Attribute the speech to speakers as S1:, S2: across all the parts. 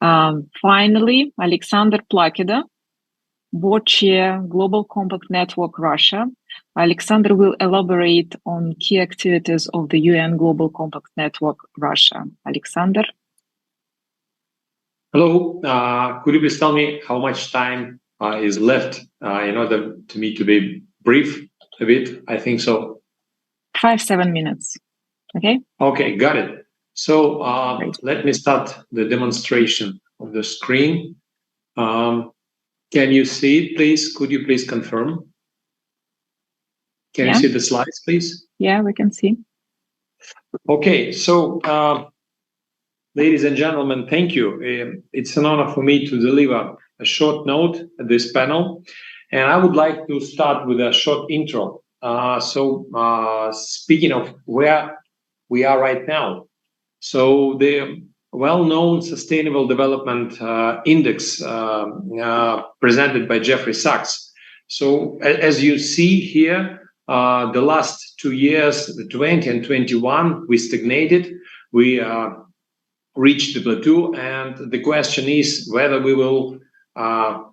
S1: Finally, Alexander Plakida, Board Chair, Global Compact Network Russia. Alexander will elaborate on key activities of the UN Global Compact Network Russia. Alexander?
S2: Hello. Could you please tell me how much time is left in order to me to be brief a bit? I think so.
S1: 5-7 minutes. Okay?
S2: Okay, got it. So let me start the demonstration of the screen. Can you see it, please? Could you please confirm? Can you see the slides, please?
S1: Yeah, we can see.
S2: Okay, so ladies and gentlemen, thank you. It's an honor for me to deliver a short note at this panel. And I would like to start with a short intro. Speaking of where we are right now. So the well-known Sustainable Development Index presented by Jeffrey Sachs. So as you see here, the last 2 years, the 20 and 21, we stagnated. We reached the plateau, and the question is whether we will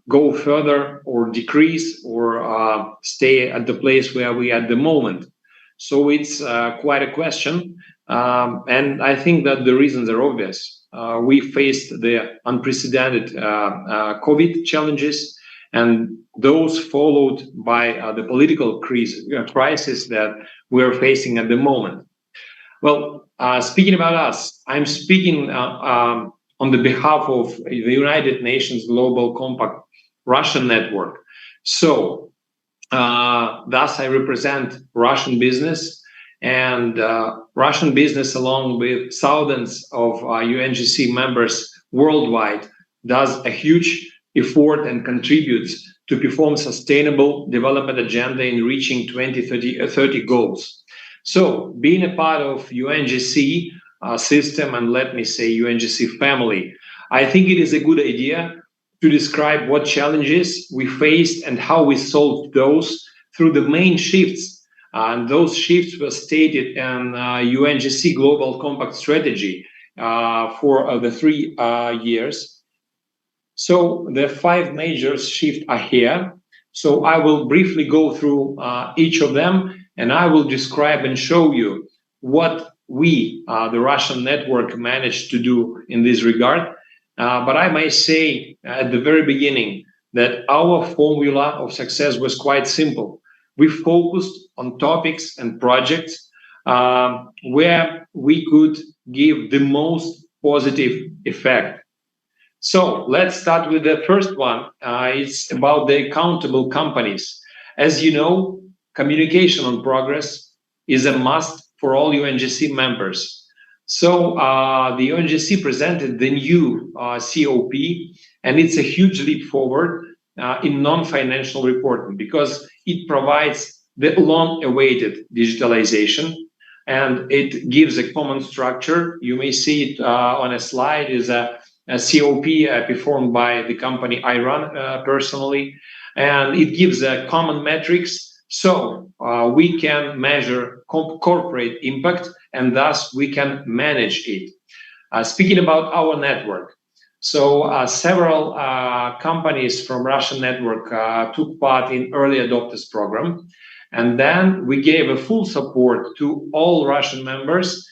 S2: go further or decrease or stay at the place where we are at the moment. So it's quite a question, and I think that the reasons are obvious. We faced the unprecedented COVID challenges, and those followed by the political crisis that we're facing at the moment. Well, speaking about us, I'm speaking on the behalf of the United Nations Global Compact Russian Network. So, thus I represent Russian business, and Russian business, along with thousands of UNGC members worldwide, does a huge effort and contributes to perform sustainable development agenda in reaching 2030 goals. So, being a part of UNGC system, and let me say UNGC family, I think it is a good idea to describe what challenges we faced and how we solved those through the main shifts. And those shifts were stated in UNGC Global Compact Strategy for the 3 years. So the 5 major shifts are here. So I will briefly go through each of them, and I will describe and show you what we, the Russian network, managed to do in this regard. But I may say at the very beginning that our formula of success was quite simple. We focused on topics and projects where we could give the most positive effect. So let's start with the first one. It's about the accountable companies. As you know, communication on progress is a must for all UNGC members. So the UNGC presented the new COP, and it's a huge leap forward in non-financial reporting because it provides the long-awaited digitalization, and it gives a common structure. You may see it on a slide. Is a COP performed by the company I run personally, and it gives a common metrics. So we can measure corporate impact, and thus we can manage it. Speaking about our network, so several companies from Russian network took part in early adopters program, and then we gave a full support to all Russian members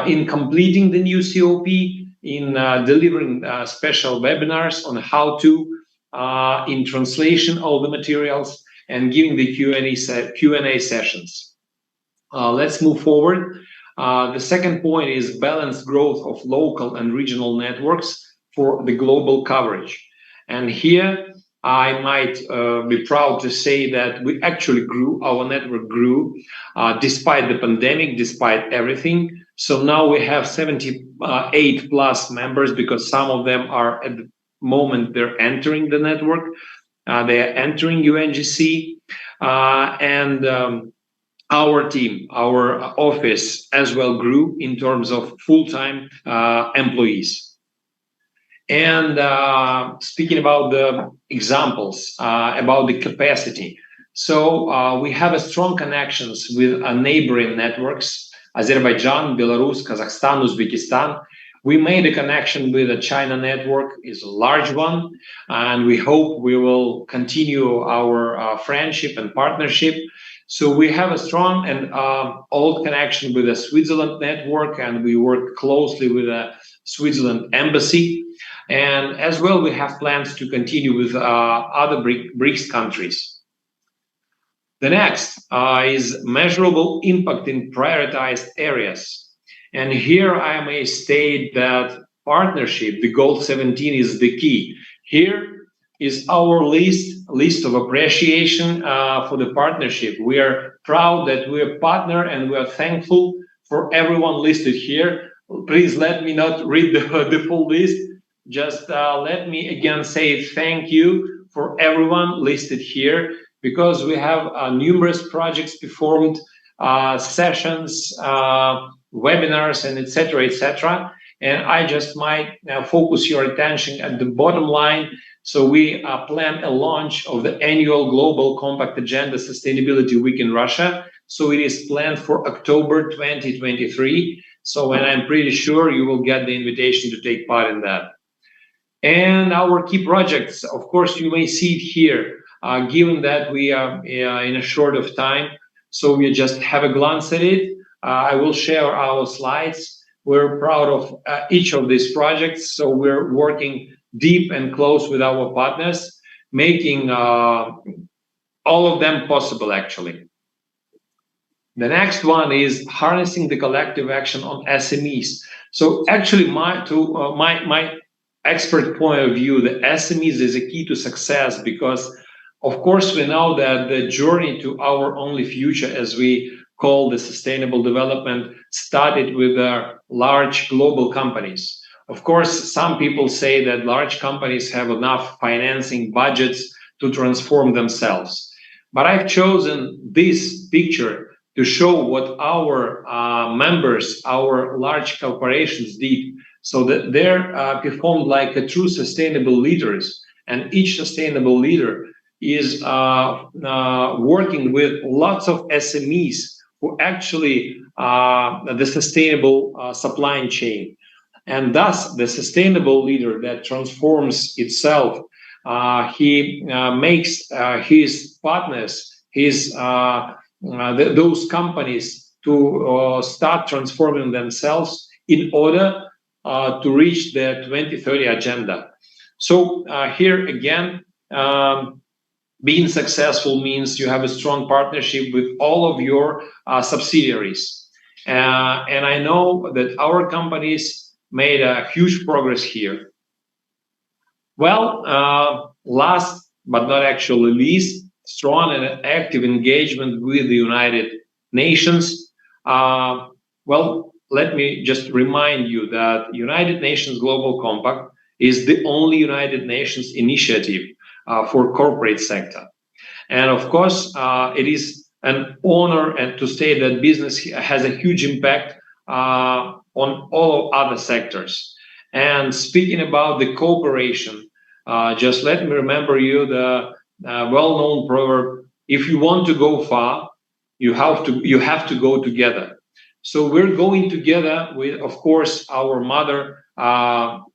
S2: in completing the new COP, in delivering special webinars on how to, in translation, all the materials, and giving the Q&A sessions. Let's move forward. The second point is balanced growth of local and regional networks for the global coverage. And here I might be proud to say that we actually grew, our network grew despite the pandemic, despite everything. So now we have 78 plus members, because some of them are at the moment they're entering the network. They are entering UNGC, and our team, our office as well grew in terms of full-time employees. And speaking about the examples, about the capacity. So we have a strong connections with neighboring networks, Azerbaijan, Belarus, Kazakhstan, Uzbekistan. We made a connection with the China network, is a large one, and we hope we will continue our friendship and partnership. So we have a strong and old connection with the Switzerland network, and we work closely with the Switzerland embassy. And as well, we have plans to continue with other BRICS countries. The next is measurable impact in prioritized areas. And here I may state that partnership, the goal 17, is the key. Here is our list of appreciation for the partnership. We are proud that we are a partner, and we are thankful for everyone listed here. Please let me not read the full list. Just let me again say thank you for everyone listed here, because we have numerous projects performed, sessions, webinars, and etc. And I just might focus your attention at the bottom line. So we plan a launch of the annual Global Compact Agenda Sustainability Week in Russia. So it is planned for October 2023. So, and I'm pretty sure you will get the invitation to take part in that. And our key projects, of course, you may see it here, given that we are in a short of time. So we just have a glance at it. I will share our slides. We're proud of each of these projects. So we're working deep and close with our partners, making all of them possible, actually. The next one is harnessing the collective action on SMEs. So actually, my expert point of view, the SMEs is a key to success, because of course we know that the journey to our only future, as we call the sustainable development, started with large global companies. Of course, some people say that large companies have enough financing budgets to transform themselves. But I've chosen this picture to show what our members, our large corporations did. So that they're performed like a true sustainable leaders, and each sustainable leader is working with lots of SMEs who actually the sustainable supply chain. And thus the sustainable leader that transforms itself, he makes his partners, those companies to start transforming themselves in order to reach the 2030 agenda. So here again, being successful means you have a strong partnership with all of your subsidiaries. And I know that our companies made a huge progress here. Well, last but not actually least, strong and active engagement with the United Nations. Well, let me just remind you that United Nations Global Compact is the only United Nations initiative for corporate sector. And of course, it is an honor and to say that business has a huge impact on all other sectors. And speaking about the cooperation, just let me remember you the well-known proverb: if you want to go far, you have to go together. So we're going together with, of course, our mother,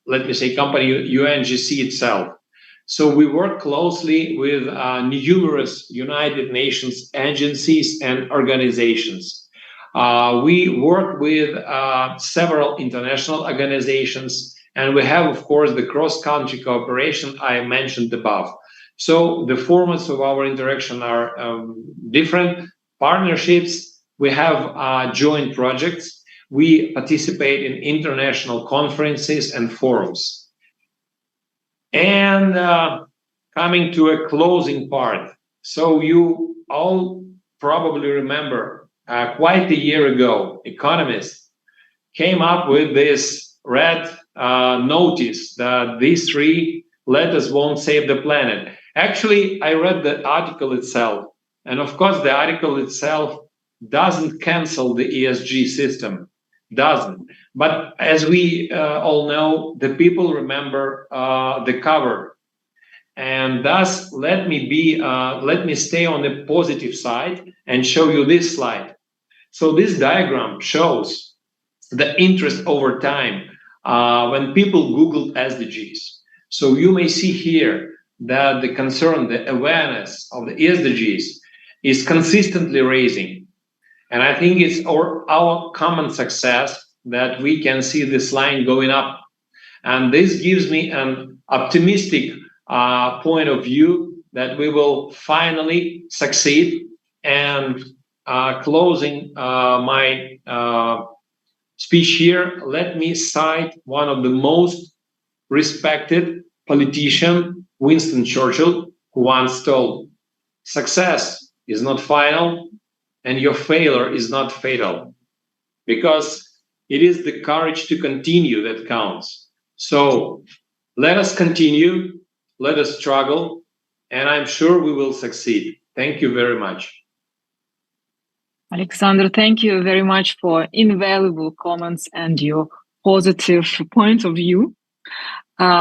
S2: let me say, company UNGC itself. So we work closely with numerous United Nations agencies and organizations. We work with several international organizations, and we have, of course, the cross-country cooperation I mentioned above. So the formats of our interaction are different. Partnerships, we have joint projects. We participate in international conferences and forums. And coming to a closing part. So you all probably remember quite a year ago, economists came up with this red notice that these 3 letters won't save the planet. Actually, I read the article itself. And of course, the article itself doesn't cancel the ESG system, doesn't. But as we all know, the people remember the cover. And thus, let me stay on the positive side and show you this slide. So this diagram shows the interest over time when people Googled SDGs. So you may see here that the concern, the awareness of the SDGs is consistently raising. And I think it's our common success that we can see this line going up. And this gives me an optimistic point of view that we will finally succeed. And closing my speech here, let me cite one of the most respected politician, Winston Churchill, who once told, "Success is not final and your failure is not fatal," because it is the courage to continue that counts. So let us continue, let us struggle, and I'm sure we will succeed. Thank you very much.
S1: Alexander, thank you very much for invaluable comments and your positive point of view.